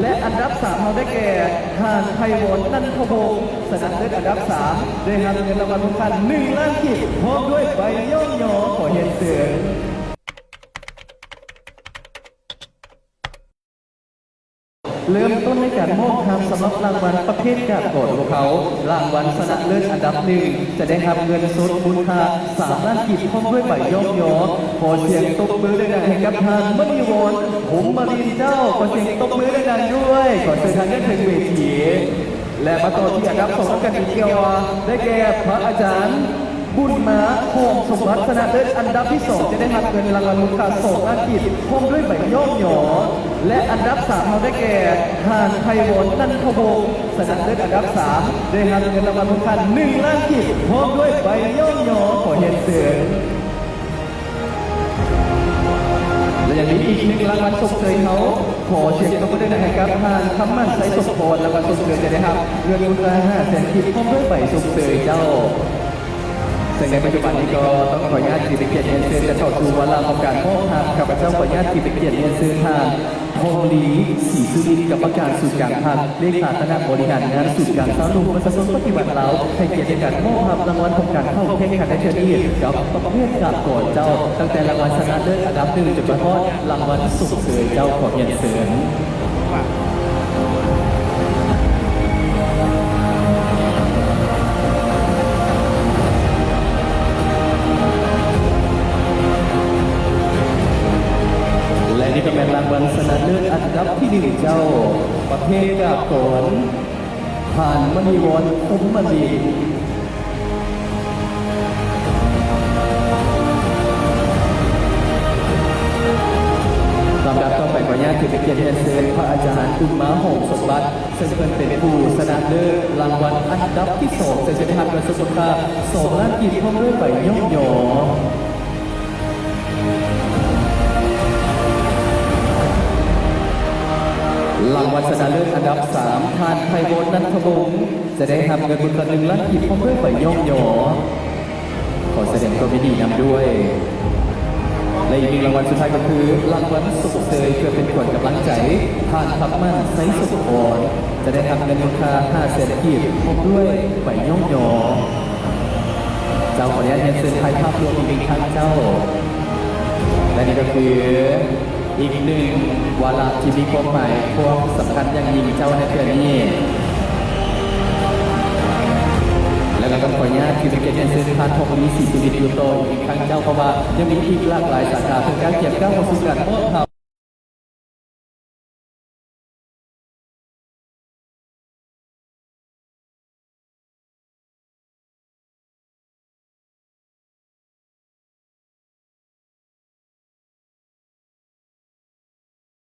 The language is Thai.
และอันดับ3เราได้แก่หานไพวนนันทวงศ์ชนะเลิศอันดับ3ได้รับเงินรางวัลมูลค่า1 ล้านกีบพร้อมด้วยใบย่อมยอขอเห็นเสือเริ่มต้นในการมอบคำสำหรับรางวัลประเภทกาบโกดของเขารางวัลชนะเลิศอันดับ1จะได้รับเงินสดมูลค่า3 ล้านกีบพร้อมด้วยใบย่อมยอขอเสียงตบมือดังๆให้กับทางมณีวรผมมารินเจ้าขอเสียงตบมือดังๆด้วยขอเชิญทางด้านถึงเวทีและมาต่อที่อันดับ2กันอีกเกี่ยวได้แก่พระอาจารย์บุญมาโฮมสมบัติชนะเลิศอันดับที่2จะได้รับเงินรางวัลมูลค่า2 ล้านกีบพร้อมด้วยใบย่อมยอและอันดับ3เราได้แก่หานไพวนนันทวงศ์ชนะเลิศอันดับ3ได้รับเงินรางวัลมูลค่า1 ล้านกีบพร้อมด้วยใบย่อมยอขอเห็นเสียงและอย่างนี้อีก1 รางวัลส่งเสริมเขาขอเสียงตบมือด้วยนะครับทางคำมั่นไซสมพรรางวัลส่งเสริมจะได้รับเงินมูลค่า500,000กีบพร้อมด้วยใบส่งเสริมเจ้าซึ่งในปัจจุบันนี้ก็ต้องขออนุญาตที่เป็นเกียรติเรียนเชิญจะเข้าสู่วาระของการมอบภาพข้าพเจ้าขออนุญาตที่เป็นเกียรติเรียนเชิญทางทองลีศรีสุรินทร์กรรมการสูตรการพันเลขาคณะบริหารงานสูตรการสร้างรูปประชาชนปฏิบัติเราให้เกียรติในการมอบภาพรางวัลของการเข้าแข่งขันในเชิญนี้กับประเภทกาบโกดเจ้าตั้งแต่รางวัลชนะเลิศอันดับ1จนกระทั่งรางวัลส่งเสริมเจ้าขอเรียนเชิญนี่ก็เป็นรางวัลชนะเลิศอันดับที่1เจ้าประเภทกาบโกดผ่านมณีวรคุ้มมณีลำดับต่อไปขออนุญาตถือเป็นเกียรติเรียนเชิญพระอาจารย์บุญมาโหงสมบัติซึ่งเป็นผู้ชนะเลิศรางวัลอันดับที่2จะได้รับเงินสดมูลค่า2 ล้านกีบพร้อมด้วยใบย่อมยอรางวัลชนะเลิศอันดับ3ทานไพวนนันทวงศ์จะได้รับเงินมูลค่า1 ล้านกีบพร้อมด้วยใบย่อมยอขอแสดงความยินดีนำด้วยและอีก1 รางวัลสุดท้ายก็คือรางวัลส่งเสริมเพื่อเป็นขวัญกำลังใจทานพักมั่นไซส์สุขอ่อนจะได้รับเงินมูลค่า500,000 กีบพร้อมด้วยใบย่อมยอเจ้าขออนุญาตเรียนเชิญถ่ายภาพรวมอีกครั้งเจ้าและนี่ก็คืออีก1 วาระที่มีความหมายความสำคัญอย่างยิ่งเจ้าในเดือนนี้และก็ต้องขออนุญาตที่เป็นเกียรติเชิญทานทองลีศรีสุรินทร์อยู่ต่ออีกครั้งเจ้าเพราะว่ายังมีอีกหลากหลายสาขาเพื่อการเกี่ยวกับการสู่การมอบ